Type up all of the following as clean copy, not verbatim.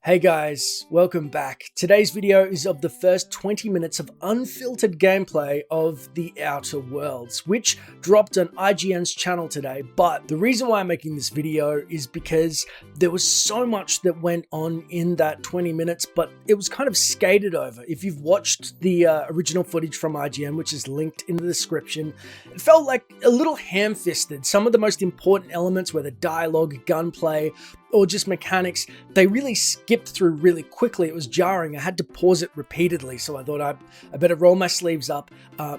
Hey guys, welcome back. Today's video is of the first 20 minutes of unfiltered gameplay of The Outer Worlds, which dropped on IGN's channel today. But the reason why I'm making this video is because there was so much that went on in that 20 minutes, but it was kind of skated over. If you've watched the original footage from IGN, which is linked in the description, it felt like a little ham-fisted. Some of the most important elements, whether dialogue, gunplay, or just mechanics, they really skipped through really quickly. It was jarring. I had to pause it repeatedly, so I thought I better roll my sleeves up,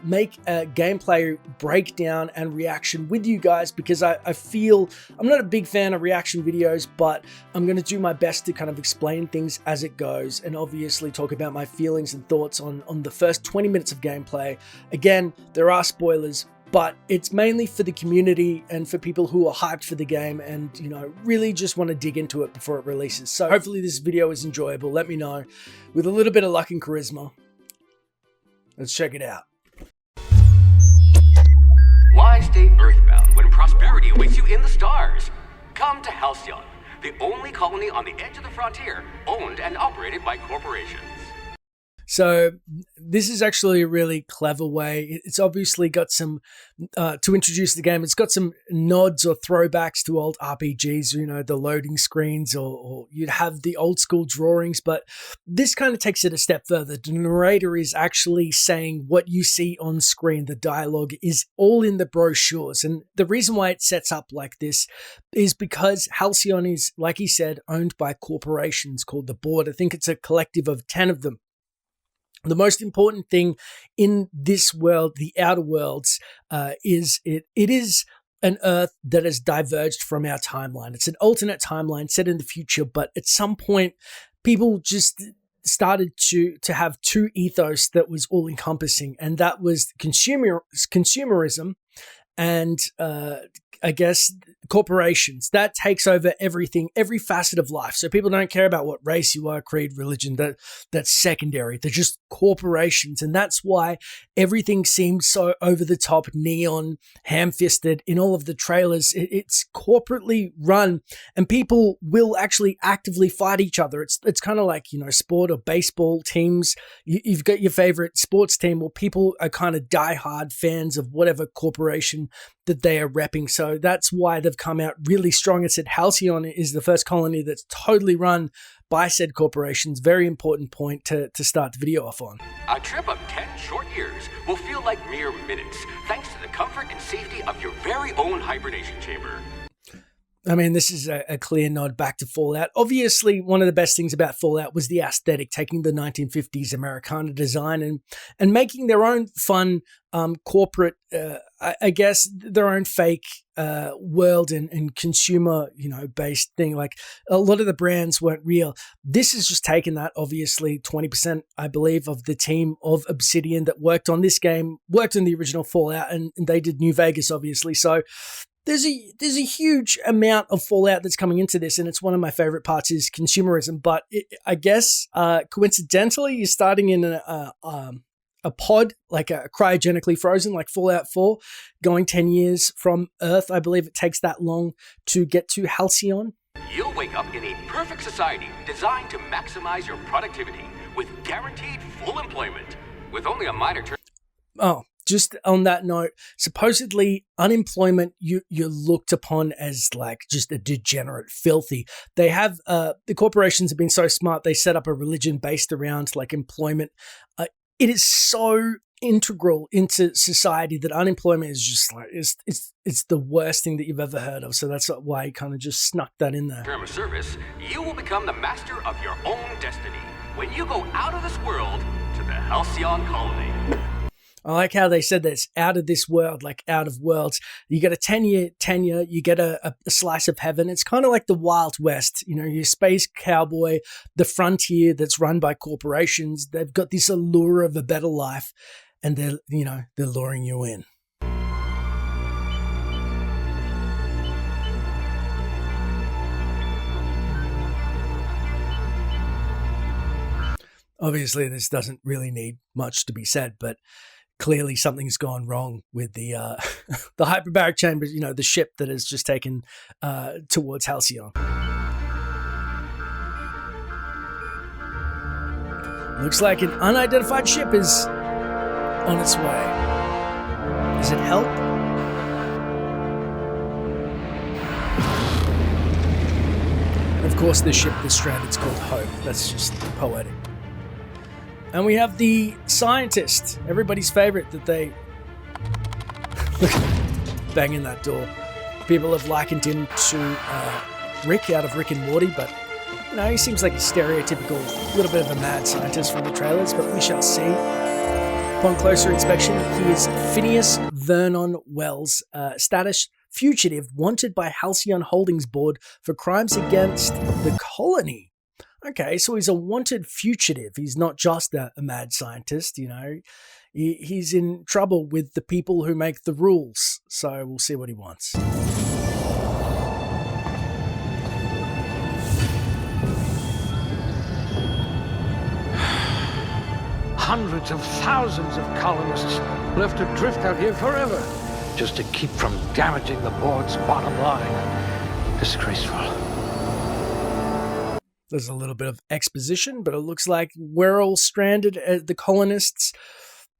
make a gameplay breakdown and reaction with you guys, because I feel I'm not a big fan of reaction videos, but I'm going to do my best to kind of explain things as it goes and obviously talk about my feelings and thoughts on the first 20 minutes of gameplay. Again, there are spoilers, but it's mainly for the community and for people who are hyped for the game and, you know, really just want to dig into it before it releases. So hopefully this video is enjoyable. Let me know. With a little bit of luck and charisma, let's check it out. Why stay earthbound when prosperity awaits you in the stars? Come to Halcyon, the only colony on the edge of the frontier, owned and operated by corporations. So this is actually a really clever way. It's obviously got some, to introduce the game, it's got some nods or throwbacks to old RPGs, you know, the loading screens, or you'd have the old school drawings, but this kind of takes it a step further. The narrator is actually saying what you see on screen. The dialogue is all in the brochures. And the reason why it sets up like this is because Halcyon is, like he said, owned by corporations called the Board. I think it's a collective of 10 of them. The most important thing in this world, the Outer Worlds, is it is an Earth that has diverged from our timeline. It's an alternate timeline set in the future, but at some point, people just started to have two ethos that was all encompassing, and that was consumerism and I guess corporations. That takes over everything, every facet of life. So people don't care about what race you are, creed, religion. That's secondary. They're just corporations. And that's why everything seems so over the top, neon, ham-fisted in all of the trailers. It's corporately run, and people will actually actively fight each other. It's kind of like, you know, sport or baseball teams. You've got your favorite sports team, or people are kind of diehard fans of whatever corporation that they are repping. So that's why they've come out really strong. It said Halcyon is the first colony that's totally run by said corporations. Very important point to start the video off on. A trip of 10 short years will feel like mere minutes, thanks to the comfort and safety of your very own hibernation chamber. I mean, this is a clear nod back to Fallout. Obviously, one of the best things about Fallout was the aesthetic, taking the 1950s Americana design and making their own fun corporate, I guess, their own fake world and consumer, you know, based thing. Like a lot of the brands weren't real. This has just taken that. Obviously, 20%, I believe, of the team of Obsidian that worked on this game worked on the original Fallout, and they did New Vegas, obviously. So there's a huge amount of Fallout that's coming into this, and it's one of my favorite parts is consumerism. But I guess coincidentally, you're starting in a pod, like a cryogenically frozen, like Fallout 4, going 10 years from Earth. I believe it takes that long to get to Halcyon. You'll wake up in a perfect society designed to maximize your productivity with guaranteed full employment, with only a minor turn. Oh, just on that note, supposedly unemployment, you're looked upon as like just a degenerate, filthy. They have, the corporations have been so smart, they set up a religion based around like employment. It is so integral into society that unemployment is just like, it's the worst thing that you've ever heard of. So that's why he kind of just snuck that in there. Term of service, you will become the master of your own destiny when you go out of this world to the Halcyon colony. I like how they said this, out of this world, like out of worlds. You get a 10-year tenure, you get a slice of heaven. It's kind of like the Wild West, you know, your space cowboy, the frontier that's run by corporations. They've got this allure of a better life, and they're luring you in. Obviously, this doesn't really need much to be said, but clearly something's gone wrong with the the hyperbaric chambers, you know, the ship that has just taken towards Halcyon. Looks like an unidentified ship is on its way. Is it help? Of course, the ship that's stranded is called Hope. That's just poetic. And we have the scientist, everybody's favorite, that they banging that door. People have likened him to Rick out of Rick and Morty, but you know, he seems like a stereotypical, little bit of a mad scientist from the trailers, but we shall see. Upon closer inspection, he is Phineas Vernon Wells, status fugitive, wanted by Halcyon Holdings Board for crimes against the colony. Okay, so he's a wanted fugitive. He's not just a mad scientist, you know. He's in trouble with the people who make the rules, so we'll see what he wants. Hundreds of thousands of colonists left adrift out here forever, just to keep from damaging the board's bottom line. Disgraceful. There's a little bit of exposition, but it looks like we're all stranded as the colonists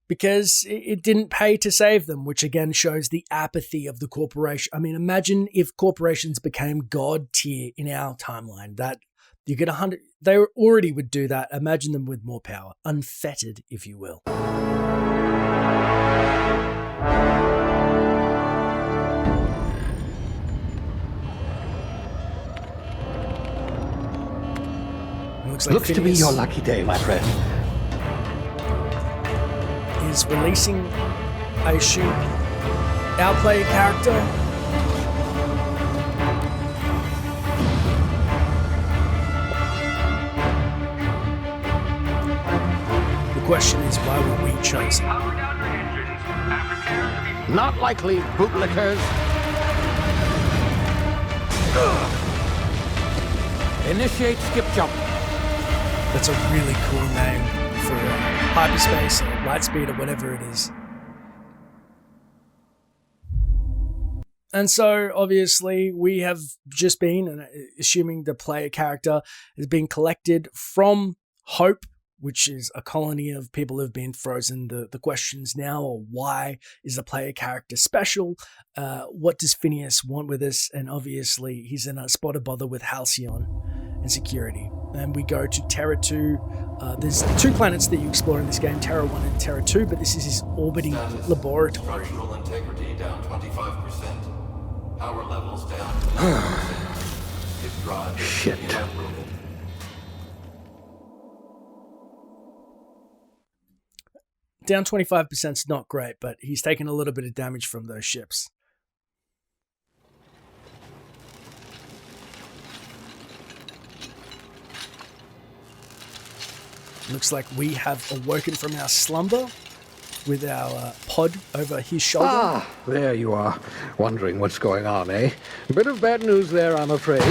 because it didn't pay to save them, which again shows the apathy of the corporation. I mean, imagine if corporations became god tier in our timeline. That you get 100, they already would do that. Imagine them with more power, unfettered, if you will. Looks to be your lucky day, my friend. Is releasing, I assume, our player character. The question is, why were we chosen? Not likely, bootlickers. Initiate skip jump. That's a really cool name for hyperspace or lightspeed or whatever it is. And so, obviously, we have just been, assuming the player character has been collected from Hope, which is a colony of people who have been frozen. The questions now are, why is the player character special? What does Phineas want with us? And obviously, he's in a spot of bother with Halcyon and security. And we go to Terra 2. There's 2 planets that you explore in this game, Terra 1 and Terra 2, but this is his orbiting laboratory. Structural integrity down 25%. Power levels down 20%. If drive Shit. inoperable. Down 25% is not great, but he's taken a little bit of damage from those ships. Looks like we have awoken from our slumber with our pod over his shoulder. Ah, there you are. Wondering what's going on, eh? Bit of bad news there, I'm afraid.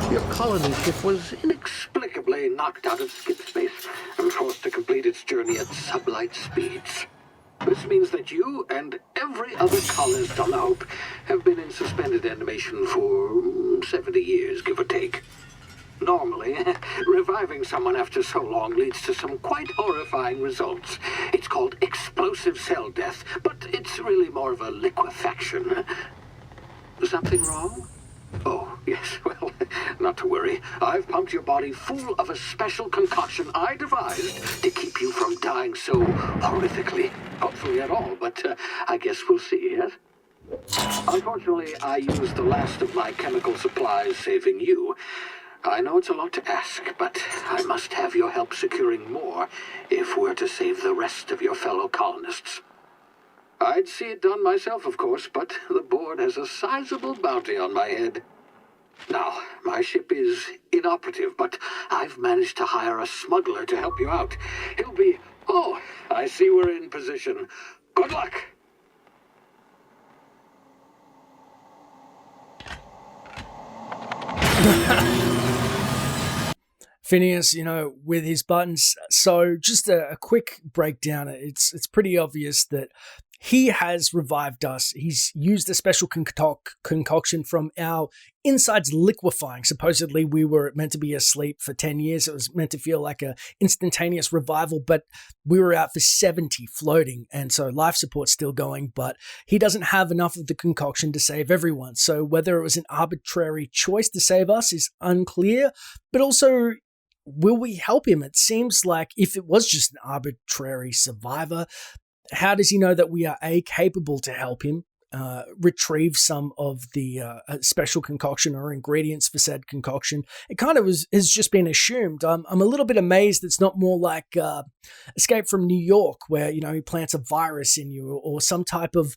Your colony ship was inexplicably knocked out of skip space and forced to complete its journey at sublight speeds. This means that you and every other colonist on the Hope have been in suspended animation for 70 years, give or take. Normally, reviving someone after so long leads to some quite horrifying results. It's called explosive cell death, but it's really more of a liquefaction. Something wrong? Oh, yes, well, not to worry. I've pumped your body full of a special concoction I devised to keep you from dying so horrifically. Hopefully at all, but I guess we'll see, yes? Unfortunately, I used the last of my chemical supplies saving you. I know it's a lot to ask, but I must have your help securing more if we're to save the rest of your fellow colonists. I'd see it done myself, of course, but the board has a sizable bounty on my head. Now, my ship is inoperative, but I've managed to hire a smuggler to help you out. He'll be... Oh, I see we're in position. Good luck! Phineas, you know, with his buttons. So just a quick breakdown. It's pretty obvious that he has revived us. He's used a special concoction from our insides liquefying. Supposedly, we were meant to be asleep for 10 years. It was meant to feel like a instantaneous revival, but we were out for 70 floating, and so life support's still going, but he doesn't have enough of the concoction to save everyone. So whether it was an arbitrary choice to save us is unclear, but also, will we help him? It seems like if it was just an arbitrary survivor, how does he know that we are capable to help him retrieve some of the special concoction or ingredients for said concoction? It kind of has just been assumed. I'm a little bit amazed it's not more like Escape from New York, where he plants a virus in you, or some type of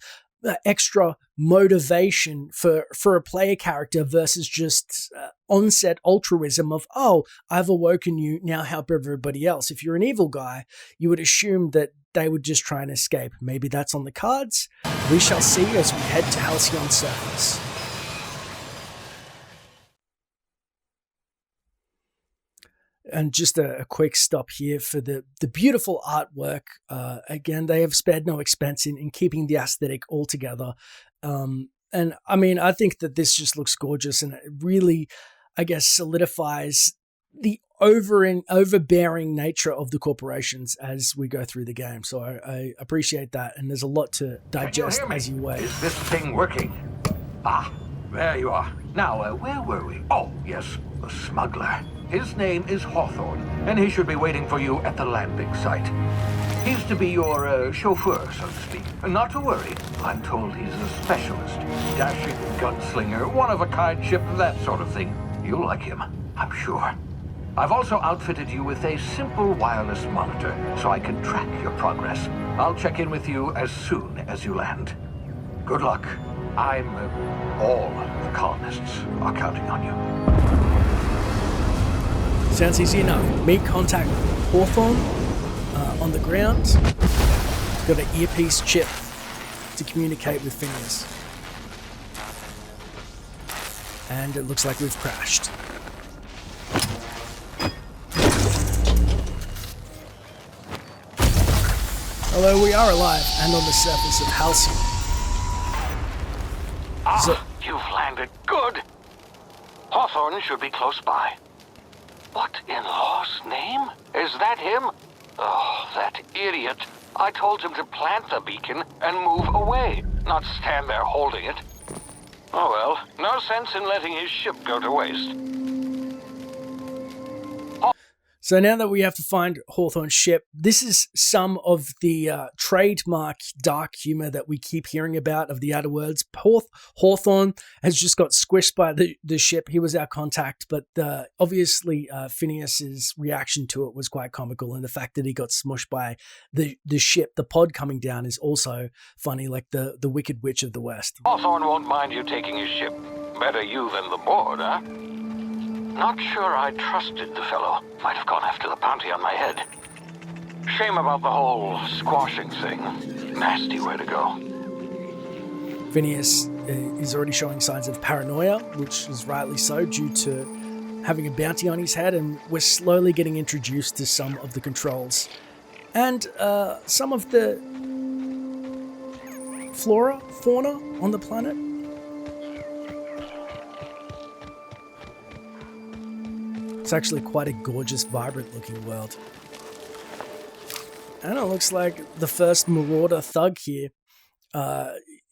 extra motivation for a player character versus just onset altruism of, oh, I've awoken you, now help everybody else. If you're an evil guy, you would assume that they would just try and escape. Maybe that's on the cards. We shall see as we head to Halcyon surface. And just a quick stop here for the beautiful artwork. Again, they have spared no expense in keeping the aesthetic all together. And I mean, I think that this just looks gorgeous, and it really, I guess, solidifies the overbearing nature of the corporations as we go through the game. So I appreciate that, and there's a lot to digest as you wait. Is this thing working? Ah, there you are. Now, where were we? Oh, yes, the smuggler. His name is Hawthorne, and he should be waiting for you at the landing site. He's to be your chauffeur, so to speak. Not to worry, I'm told he's a specialist. Dashing gunslinger, one-of-a-kind ship, that sort of thing. You'll like him, I'm sure. I've also outfitted you with a simple wireless monitor, so I can track your progress. I'll check in with you as soon as you land. Good luck. All the colonists are counting on you. Sounds easy enough. Make contact with Hawthorne on the ground. Got an earpiece chip to communicate with Phineas. And it looks like we've crashed. Although we are alive and on the surface of Halcyon. You've landed. Good. Hawthorne should be close by. What in law's name? Is that him? Oh, that idiot. I told him to plant the beacon and move away, not stand there holding it. Oh well, no sense in letting his ship go to waste. So now that we have to find Hawthorne's ship, this is some of the trademark dark humor that we keep hearing about of the Outer Worlds. Hawthorne has just got squished by the ship. He was our contact, but obviously Phineas's reaction to it was quite comical, and the fact that he got smushed by the ship, the pod coming down, is also funny, like the Wicked Witch of the West. Hawthorne won't mind you taking his ship. Better you than the board, huh? Not sure I trusted the fellow. Might have gone after the bounty on my head. Shame about the whole squashing thing. Nasty way to go. Phineas is already showing signs of paranoia, which is rightly so due to having a bounty on his head, and we're slowly getting introduced to some of the controls. And some of the fauna on the planet. It's actually quite a gorgeous, vibrant-looking world. And it looks like the first Marauder thug here.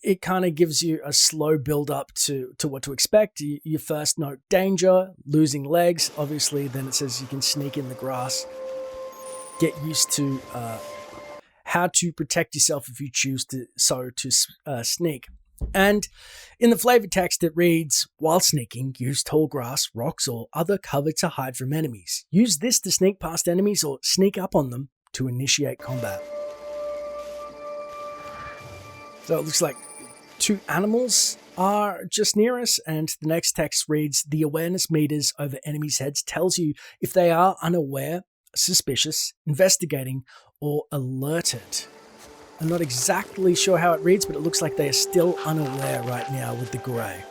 It kind of gives you a slow build-up to what to expect. You first note danger, losing legs. Obviously, then it says you can sneak in the grass. Get used to how to protect yourself if you choose to sneak. And in the flavor text, it reads, while sneaking, use tall grass, rocks, or other cover to hide from enemies. Use this to sneak past enemies or sneak up on them to initiate combat. So it looks like two animals are just near us, and the next text reads, the awareness meters over enemies' heads tells you if they are unaware, suspicious, investigating, or alerted. I'm not exactly sure how it reads, but it looks like they are still unaware right now with the grey.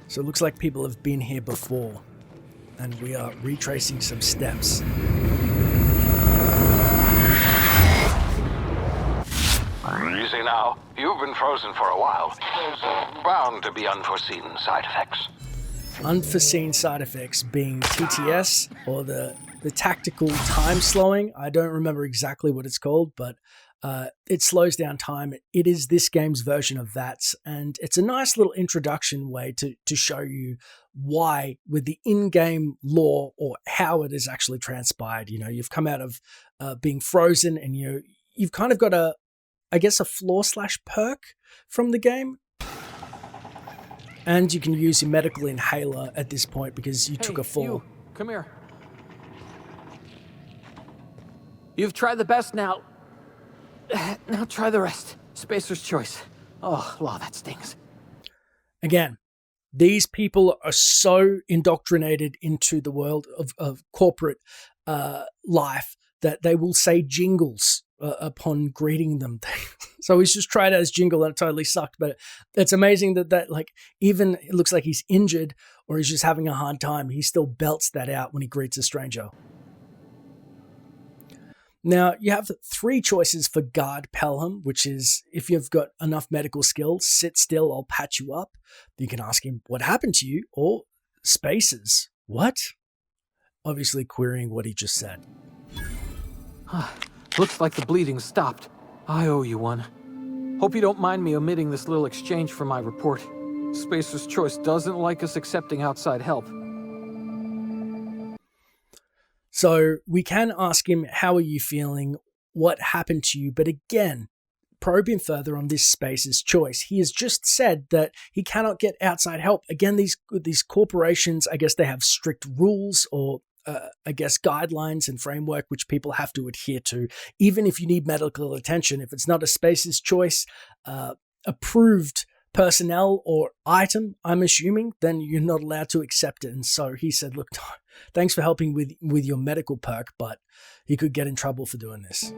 So it looks like people have been here before. and we are retracing some steps. Easy now. You've been frozen for a while. There's bound to be unforeseen side effects. Unforeseen side effects being TTS, or the tactical time slowing. I don't remember exactly what it's called, but it slows down time. It is this game's version of that, and it's a nice little introduction way to show you why, with the in-game lore, or how it has actually transpired. You know, you've come out of being frozen, and you've kind of got a flaw/perk from the game. And you can use your medical inhaler at this point because you took a fall. You, come here. You've tried the best now. Now try the rest. Spacer's choice. Oh, law, that stings. Again, these people are so indoctrinated into the world of corporate life that they will say jingles upon greeting them. So he's just tried out his jingle and it totally sucked. But it's amazing that like, even it looks like he's injured or he's just having a hard time, he still belts that out when he greets a stranger. Now, you have 3 choices for Guard Pelham, which is, if you've got enough medical skills, sit still, I'll patch you up. You can ask him, what happened to you? Or Spacers, what? Obviously querying what he just said. Looks like the bleeding stopped. I owe you one. Hope you don't mind me omitting this little exchange from my report. Spacer's Choice doesn't like us accepting outside help. So we can ask him, how are you feeling? What happened to you? But again, probe him further on this Spacer's Choice. He has just said that he cannot get outside help. Again, these corporations, I guess they have strict rules or I guess guidelines and framework which people have to adhere to, even if you need medical attention. If it's not a Spacer's Choice approved personnel or item, I'm assuming, then you're not allowed to accept it. And so he said, look, thanks for helping with your medical perk, but he could get in trouble for doing this.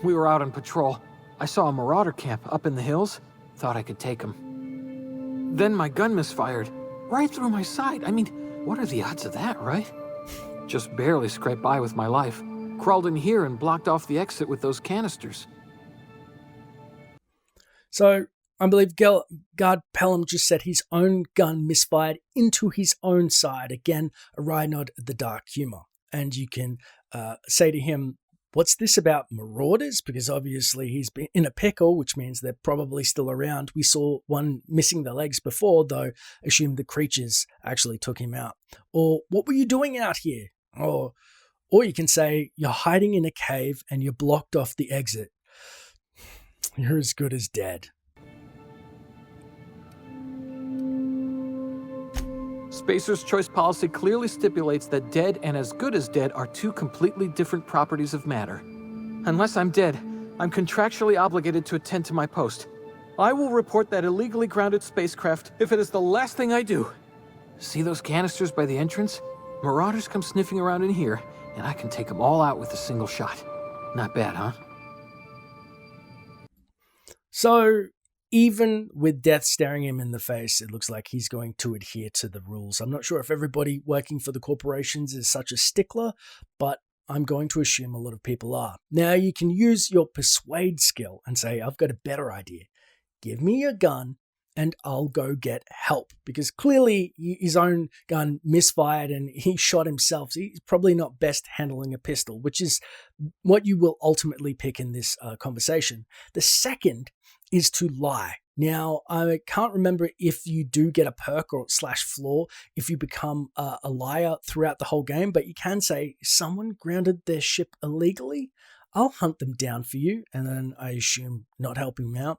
We were out on patrol. I saw a marauder camp up in the hills. Thought I could take him. Then my gun misfired right through my side. I mean, what are the odds of that, right? Just barely scraped by with my life. Crawled in here and blocked off the exit with those canisters. So I believe Guard Pelham just said his own gun misfired into his own side. Again, a wry nod at the dark humor. And you can say to him, what's this about marauders? Because obviously he's been in a pickle, which means they're probably still around. We saw one missing the legs before, though assumed the creatures actually took him out. Or what were you doing out here? Or you can say, you're hiding in a cave and you're blocked off the exit. You're as good as dead. Spacer's Choice policy clearly stipulates that dead and as good as dead are 2 completely different properties of matter. Unless I'm dead, I'm contractually obligated to attend to my post. I will report that illegally grounded spacecraft if it is the last thing I do. See those canisters by the entrance? Marauders come sniffing around in here, and I can take them all out with a single shot. Not bad, huh? So even with death staring him in the face, it looks like he's going to adhere to the rules. I'm not sure if everybody working for the corporations is such a stickler, but I'm going to assume a lot of people are. Now, you can use your persuade skill and say, I've got a better idea. Give me your gun and I'll go get help. Because clearly his own gun misfired and he shot himself. So he's probably not best handling a pistol, which is what you will ultimately pick in this conversation. The second is to lie. Now, I can't remember if you do get a perk or /flaw if you become a liar throughout the whole game, but you can say, someone grounded their ship illegally, I'll hunt them down for you, and then I assume not helping them out.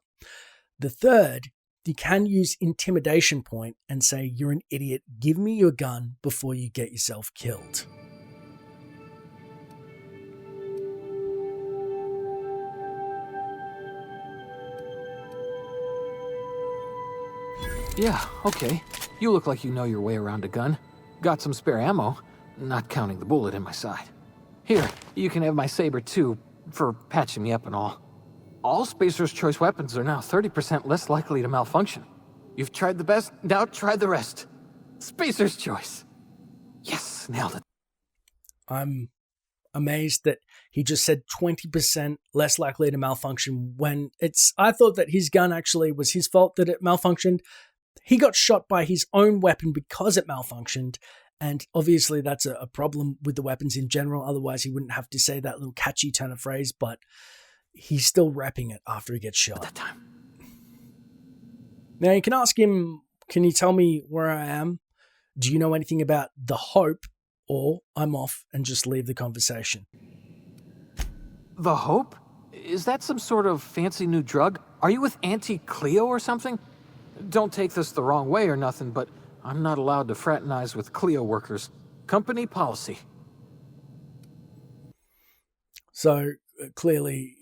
The third, you can use intimidation point and say, you're an idiot, give me your gun before you get yourself killed. Yeah, okay. You look like you know your way around a gun. Got some spare ammo, not counting the bullet in my side. Here, you can have my saber too, for patching me up and all. All Spacer's Choice weapons are now 30% less likely to malfunction. You've tried the best, now try the rest. Spacer's Choice. Yes, nailed it. I'm amazed that he just said 20% less likely to malfunction when I thought that his gun actually was his fault that it malfunctioned. He got shot by his own weapon because it malfunctioned. And obviously that's a problem with the weapons in general. Otherwise he wouldn't have to say that little catchy turn of phrase, but he's still repping it after he gets shot. At that time. Now you can ask him, can you tell me where I am? Do you know anything about the Hope? Or I'm off and just leave the conversation. The Hope? Is that some sort of fancy new drug? Are you with Auntie Cleo or something? Don't take this the wrong way or nothing, but I'm not allowed to fraternize with Cleo workers. Company policy. So clearly,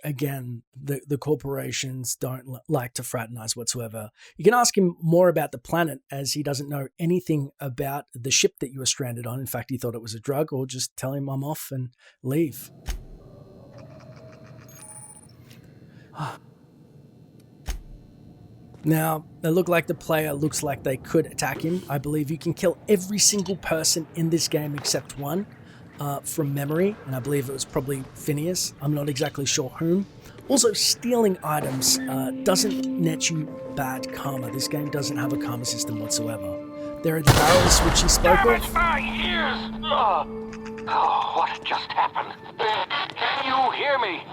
again, the corporations don't like to fraternize whatsoever. You can ask him more about the planet, as he doesn't know anything about the ship that you were stranded on. In fact, he thought it was a drug, or just tell him I'm off and leave. Now, they look like the player looks like they could attack him. I believe you can kill every single person in this game except one. From memory, and I believe it was probably Phineas. I'm not exactly sure whom. Also, stealing items doesn't net you bad karma. This game doesn't have a karma system whatsoever. There are the barrels which he spoke of. My ears! Oh, what just happened? Can you hear me?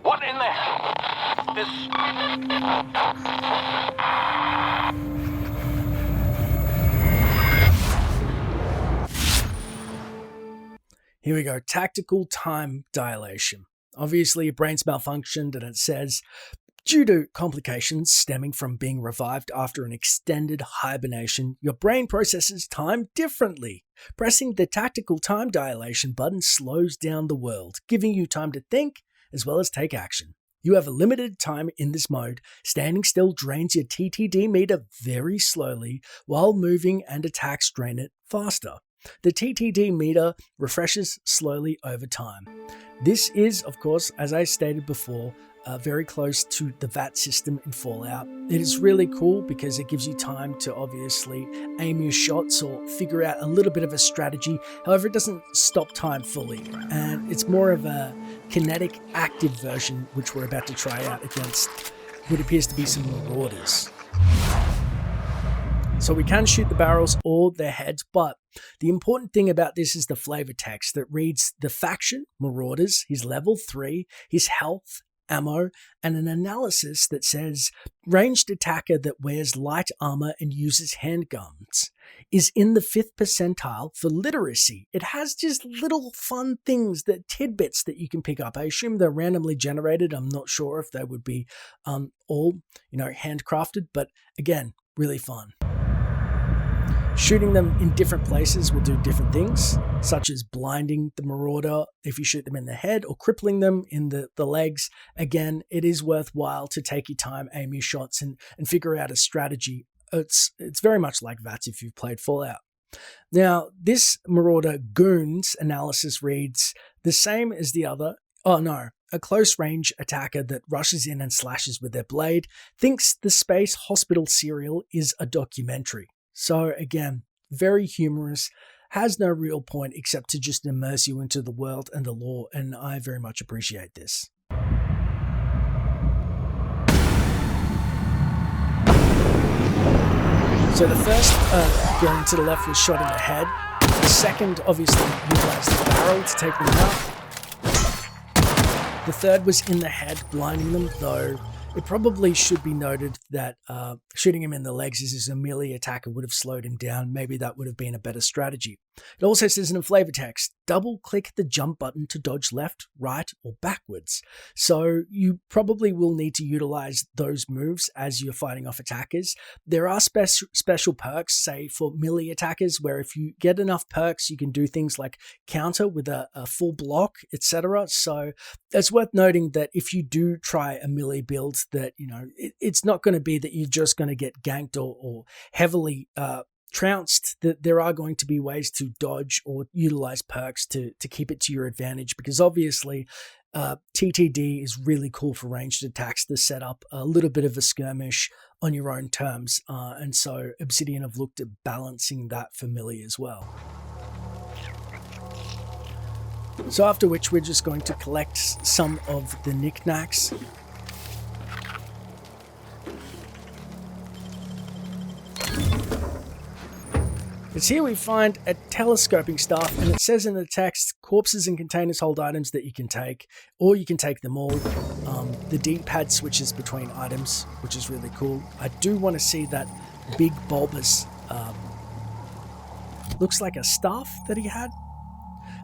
What in the hell? Here we go. Tactical time dilation. Obviously, your brain's malfunctioned, and it says, due to complications stemming from being revived after an extended hibernation, your brain processes time differently. Pressing the tactical time dilation button slows down the world, giving you time to think as well as take action. You have a limited time in this mode. Standing still drains your TTD meter very slowly, while moving and attacks drain it faster. The TTD meter refreshes slowly over time. This is, of course, as I stated before, very close to the VAT system in Fallout. It is really cool because it gives you time to obviously aim your shots or figure out a little bit of a strategy. However, it doesn't stop time fully, and it's more of a kinetic active version, which we're about to try out against what appears to be some marauders. So we can shoot the barrels or their heads, but the important thing about this is the flavor text that reads the faction, Marauders, his level 3, his health, ammo, and an analysis that says ranged attacker that wears light armor and uses handguns is in the 5th percentile for literacy. It has just little fun things, tidbits that you can pick up. I assume they're randomly generated. I'm not sure if they would be all, handcrafted, but again, really fun. Shooting them in different places will do different things, such as blinding the marauder if you shoot them in the head, or crippling them in the legs. Again, it is worthwhile to take your time, aim your shots, and figure out a strategy. It's very much like VATS if you've played Fallout. Now, this marauder goons analysis reads the same as the other. Oh no, a close range attacker that rushes in and slashes with their blade thinks the Space Hospital serial is a documentary. So again, very humorous, has no real point except to just immerse you into the world and the lore, and I very much appreciate this. So the first going to the left was shot in the head. The second obviously utilized the barrel to take them out. The third was in the head, blinding them, though it probably should be noted that shooting him in the legs as a melee attacker would have slowed him down. Maybe that would have been a better strategy. It also says in the flavor text, double-click the jump button to dodge left, right, or backwards. So you probably will need to utilize those moves as you're fighting off attackers. There are special perks, say for melee attackers, where if you get enough perks, you can do things like counter with a full block, etc. So it's worth noting that if you do try a melee build, that it's not going to be that you're just going to get ganked or heavily trounced, that there are going to be ways to dodge or utilize perks to keep it to your advantage, because obviously TTD is really cool for ranged attacks to set up a little bit of a skirmish on your own terms, and so Obsidian have looked at balancing that for melee as well. So after which we're just going to collect some of the knickknacks. It's here we find a telescoping staff, and it says in the text, corpses and containers hold items that you can take, or you can take them all. The D-pad switches between items, which is really cool. I do want to see that big bulbous, looks like a staff that he had.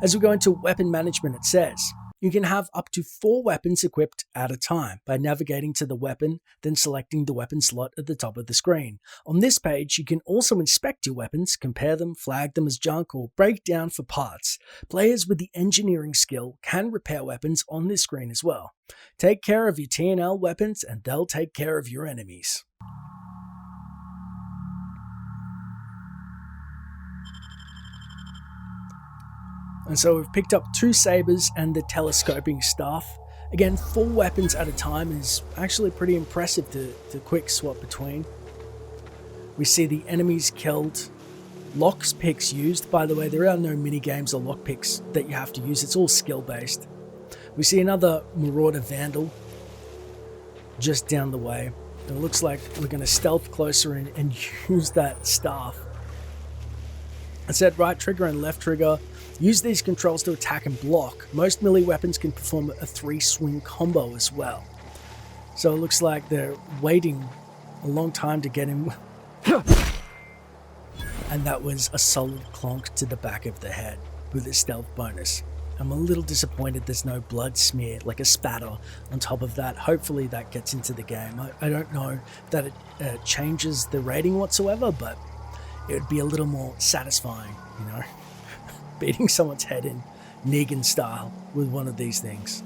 As we go into weapon management, it says, you can have up to 4 weapons equipped at a time by navigating to the weapon, then selecting the weapon slot at the top of the screen. On this page, you can also inspect your weapons, compare them, flag them as junk, or break down for parts. Players with the engineering skill can repair weapons on this screen as well. Take care of your T&L weapons, and they'll take care of your enemies. And so we've picked up 2 sabers and the telescoping staff. Again, 4 weapons at a time is actually pretty impressive to quick swap between. We see the enemies killed, lockpicks used. By the way, there are no mini games or lockpicks that you have to use. It's all skill based. We see another Marauder Vandal just down the way. It looks like we're going to stealth closer and use that staff. I said right trigger and left trigger. Use these controls to attack and block. Most melee weapons can perform a 3-swing combo as well. So it looks like they're waiting a long time to get him. And that was a solid clonk to the back of the head with his stealth bonus. I'm a little disappointed there's no blood smear, like a spatter on top of that. Hopefully that gets into the game. I don't know that it changes the rating whatsoever, but it would be a little more satisfying, you know? Beating someone's head in Negan style with one of these things.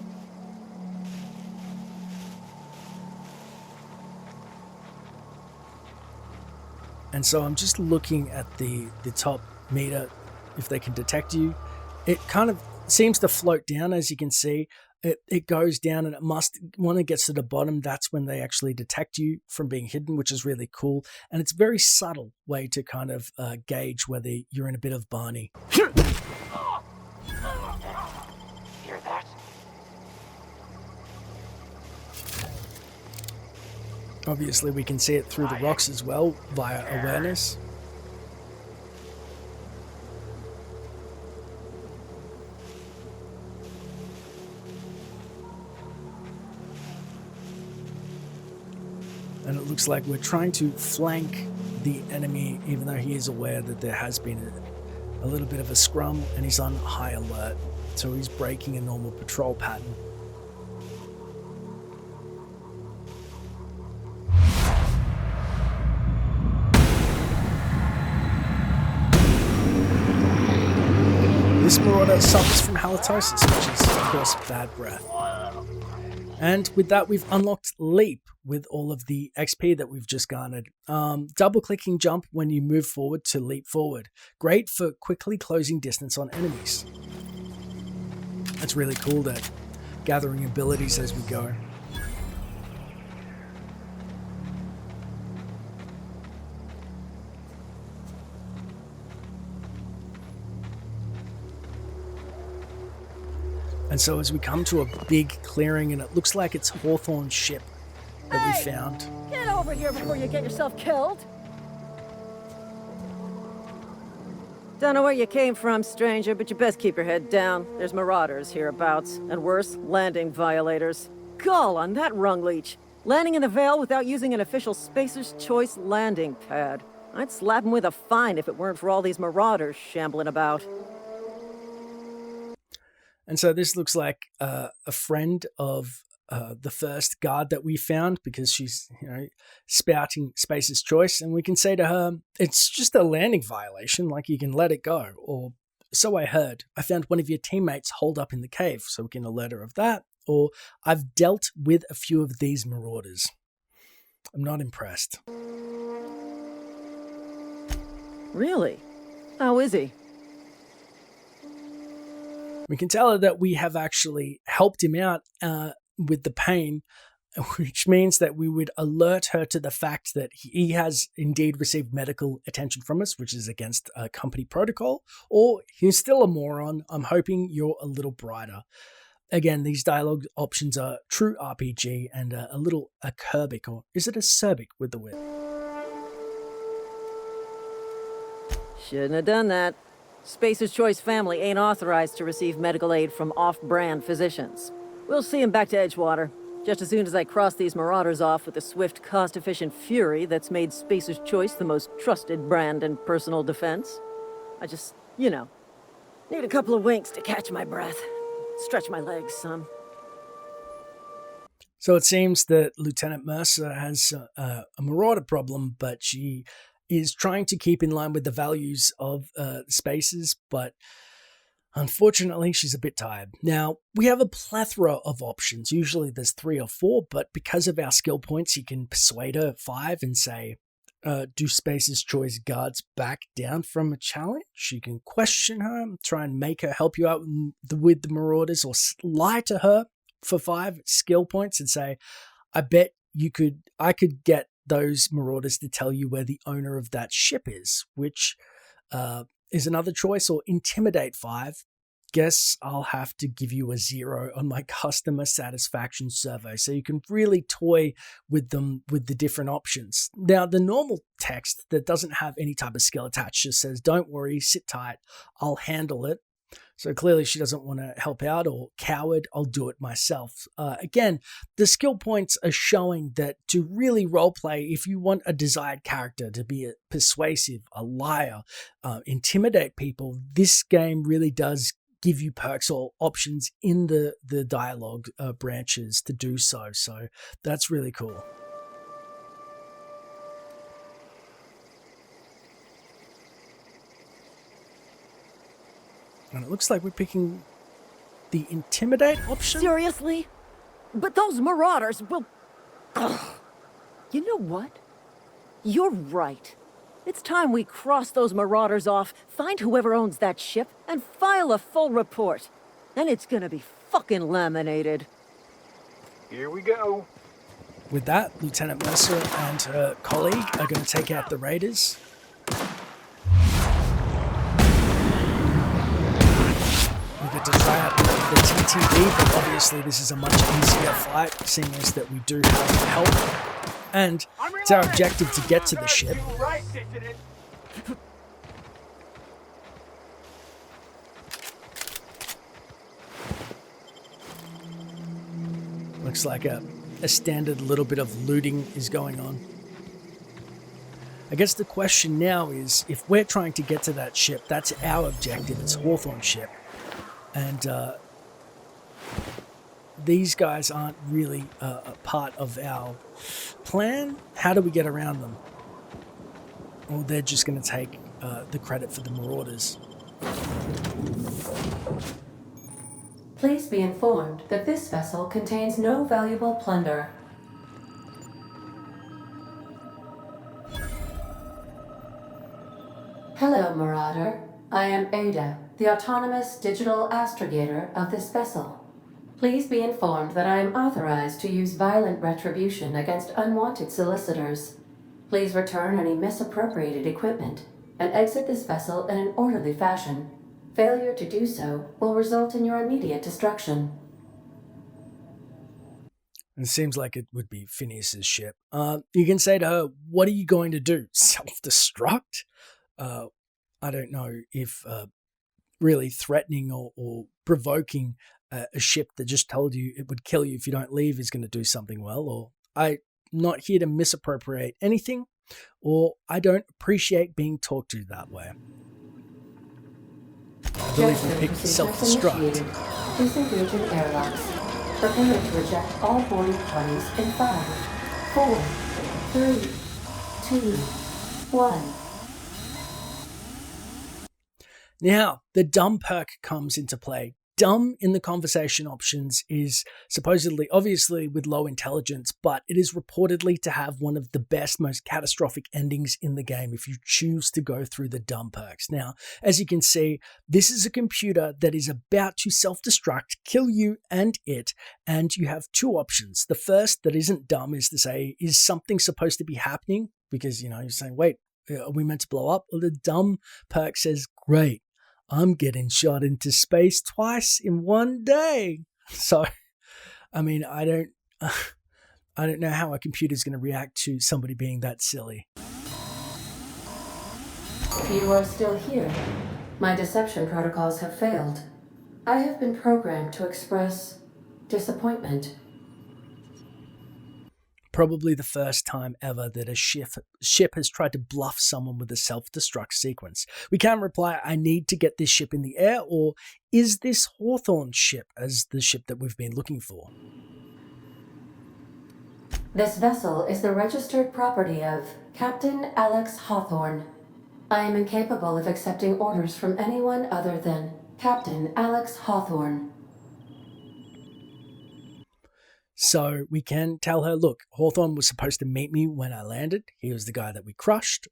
And so I'm just looking at the top meter, if they can detect you. It kind of seems to float down, as you can see. It goes down, and when it gets to the bottom, that's when they actually detect you from being hidden, which is really cool. And it's a very subtle way to kind of gauge whether you're in a bit of Barney. Hear that? Obviously, we can see it through the rocks as well via awareness. And it looks like we're trying to flank the enemy, even though he is aware that there has been a little bit of a scrum, and he's on high alert. So he's breaking a normal patrol pattern. This Marauder suffers from halitosis, which is, of course, bad breath. And with that, we've unlocked Leap with all of the XP that we've just garnered. Double-clicking jump when you move forward to leap forward. Great for quickly closing distance on enemies. That's really cool, that gathering abilities as we go. And so as we come to a big clearing, and it looks like it's Hawthorne's ship that we found. Get over here before you get yourself killed! Don't know where you came from, stranger, but you best keep your head down. There's marauders hereabouts, and worse, landing violators. Gall on that rung leech! Landing in the Vale without using an official Spacer's Choice landing pad. I'd slap him with a fine if it weren't for all these marauders shambling about. And so this looks like a friend of the first guard that we found, because she's, you know, spouting Spacer's Choice, and we can say to her, it's just a landing violation, like you can let it go. Or so I heard. I found one of your teammates holed up in the cave, so we can alert her of that. Or I've dealt with a few of these marauders. I'm not impressed. Really? How is he? We can tell her that we have actually helped him out with the pain which means that we would alert her to the fact that he has indeed received medical attention from us, which is against company protocol, or he's still a moron. I'm hoping you're a little brighter. Again, these dialogue options are true RPG and a little acerbic, or is it acerbic with the wit? Shouldn't have done that. Spacer's Choice family ain't authorized to receive medical aid from off-brand physicians. We'll see him back to Edgewater, just as soon as I cross these marauders off with the swift, cost-efficient fury that's made Spacer's Choice the most trusted brand in personal defense. I just, need a couple of winks to catch my breath. Stretch my legs, son. So it seems that Lieutenant Mercer has a marauder problem, but she is trying to keep in line with the values of Spacers, but unfortunately, she's a bit tired. Now, we have a plethora of options. Usually there's 3 or 4, but because of our skill points, you can persuade her 5 and say, do Spacer's Choice guards back down from a challenge? You can question her, try and make her help you out with the marauders, or lie to her for 5 skill points and say, I bet I could get those marauders to tell you where the owner of that ship is, which is another choice, or intimidate 5. Guess I'll have to give you a 0 on my customer satisfaction survey. So you can really toy with them with the different options. Now, the normal text that doesn't have any type of skill attached just says, don't worry, sit tight, I'll handle it. So clearly she doesn't want to help out, or coward, I'll do it myself. Again, the skill points are showing that to really roleplay, if you want a desired character to be persuasive, a liar, intimidate people, this game really does give you perks or options in the dialogue branches to do so. So that's really cool. And it looks like we're picking the intimidate option. Seriously? But those marauders will... Ugh. You know what? You're right. It's time we cross those marauders off, find whoever owns that ship, and file a full report. And it's gonna be fucking laminated. Here we go. With that, Lieutenant Mercer and her colleague are going to take out the raiders. We get to try out the TTV, but obviously this is a much easier fight, seeing as that we do have help. And it's our objective to get to the ship. Looks like a standard little bit of looting is going on. I guess the question now is, if we're trying to get to that ship, that's our objective. It's Hawthorne's ship. And these guys aren't really a part of our plan. How do we get around them? Or they're just going to take the credit for the marauders. Please be informed that this vessel contains no valuable plunder. Hello, Marauder. I am Ada, the autonomous digital astrogator of this vessel. Please be informed that I am authorized to use violent retribution against unwanted solicitors. Please return any misappropriated equipment and exit this vessel in an orderly fashion. Failure to do so will result in your immediate destruction. It seems like it would be Phineas's ship. You can say to her, what are you going to do? Self-destruct? I don't know if really threatening or provoking a ship that just told you it would kill you if you don't leave is going to do something well. Or I'm not here to misappropriate anything, or I don't appreciate being talked to that way. I believe we picked self-destruct. Disengage in airlocks. Prepare to reject all boarding parties in 5, 4, 3, 2, 1. Now, the dumb perk comes into play. dumb in the conversation options is supposedly, obviously with low intelligence, but it is reportedly to have one of the best, most catastrophic endings in the game if you choose to go through the dumb perks. Now, as you can see, this is a computer that is about to self-destruct, kill you and it, and you have two options. The first, that isn't dumb, is to say, is something supposed to be happening? Because, you know, you're saying, wait, are we meant to blow up? Well, the dumb perk says, great, I'm getting shot into space twice in one day. So, I mean, I don't know how a computer's going to react to somebody being that silly. If you are still here, my deception protocols have failed. I have been programmed to express disappointment. Probably the first time ever that a ship has tried to bluff someone with a self-destruct sequence. We can reply, I need to get this ship in the air, or is this Hawthorne's ship as the ship that we've been looking for? This vessel is the registered property of Captain Alex Hawthorne. I am incapable of accepting orders from anyone other than Captain Alex Hawthorne. So we can tell her, look, Hawthorne was supposed to meet me when I landed. He was the guy that we crushed.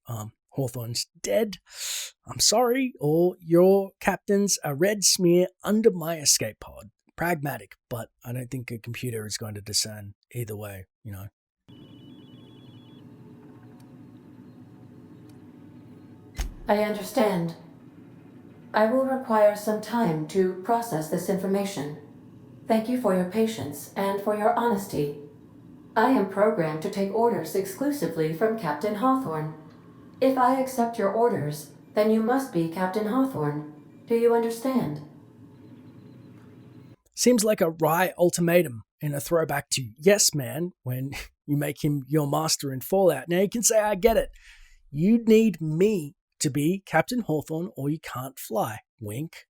Hawthorne's dead. I'm sorry. Or your captain's a red smear under my escape pod. Pragmatic, but I don't think a computer is going to discern either way, you know. I understand. I will require some time to process this information. Thank you for your patience and for your honesty. I am programmed to take orders exclusively from Captain Hawthorne. If I accept your orders, then you must be Captain Hawthorne. Do you understand? Seems like a wry ultimatum in a throwback to Yes Man when you make him your master in Fallout. Now you can say, I get it. You need me to be Captain Hawthorne or you can't fly. Wink.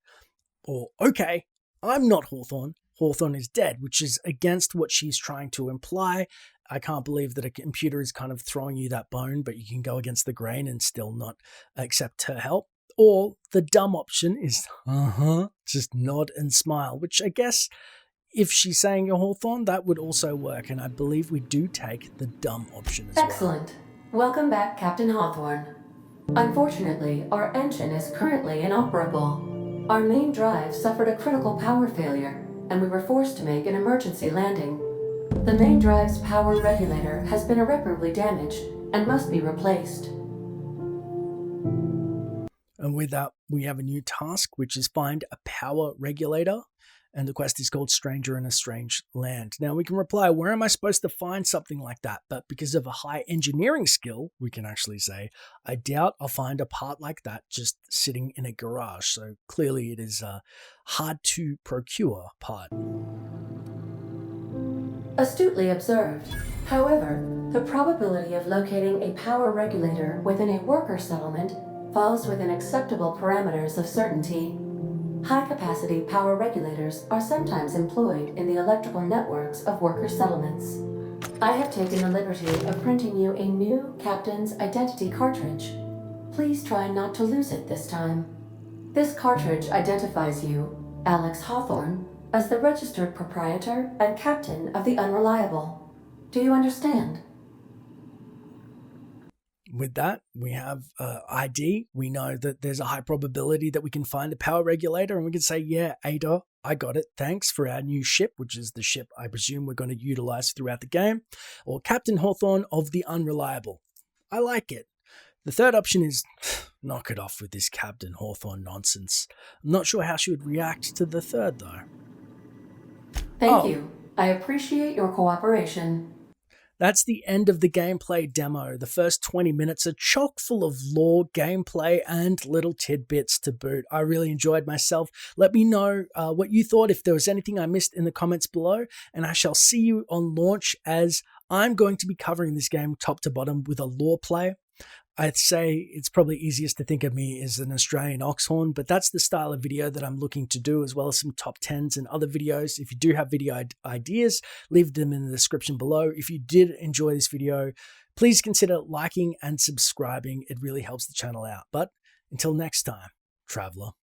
Or, okay, I'm not Hawthorne. Hawthorne is dead, which is against what she's trying to imply. I can't believe that a computer is kind of throwing you that bone, but you can go against the grain and still not accept her help. Or the dumb option is, just nod and smile, which I guess if she's saying you're Hawthorne, that would also work. And I believe we do take the dumb option as Excellent. Welcome back, Captain Hawthorne. Unfortunately, our engine is currently inoperable. Our main drive suffered a critical power failure, and we were forced to make an emergency landing. The main drive's power regulator has been irreparably damaged and must be replaced. And with that, we have a new task, which is find a power regulator. And the quest is called Stranger in a Strange Land. Now we can reply, where am I supposed to find something like that? But because of a high engineering skill, we can actually say, I doubt I'll find a part like that just sitting in a garage. So clearly it is a hard to procure part. Astutely observed. However, the probability of locating a power regulator within a worker settlement falls within acceptable parameters of certainty. High-capacity power regulators are sometimes employed in the electrical networks of worker settlements. I have taken the liberty of printing you a new Captain's Identity cartridge. Please try not to lose it this time. This cartridge identifies you, Alex Hawthorne, as the registered proprietor and captain of the Unreliable. Do you understand? With that, we have ID. We know that there's a high probability that we can find a power regulator, and we can say, yeah, Ada, I got it. Thanks for our new ship, which is the ship I presume we're going to utilize throughout the game. Or Captain Hawthorne of the Unreliable. I like it. The third option is knock it off with this Captain Hawthorne nonsense. I'm not sure how she would react to the third, though. Thank you. I appreciate your cooperation. That's the end of the gameplay demo. The first 20 minutes are chock full of lore, gameplay, and little tidbits to boot. I really enjoyed myself. Let me know what you thought, if there was anything I missed in the comments below, and I shall see you on launch, as I'm going to be covering this game top to bottom with a lore play. I'd say it's probably easiest to think of me as an Australian Oxhorn, but that's the style of video that I'm looking to do, as well as some top 10s and other videos. If you do have video ideas, leave them in the description below. If you did enjoy this video, please consider liking and subscribing. It really helps the channel out. But until next time, traveler.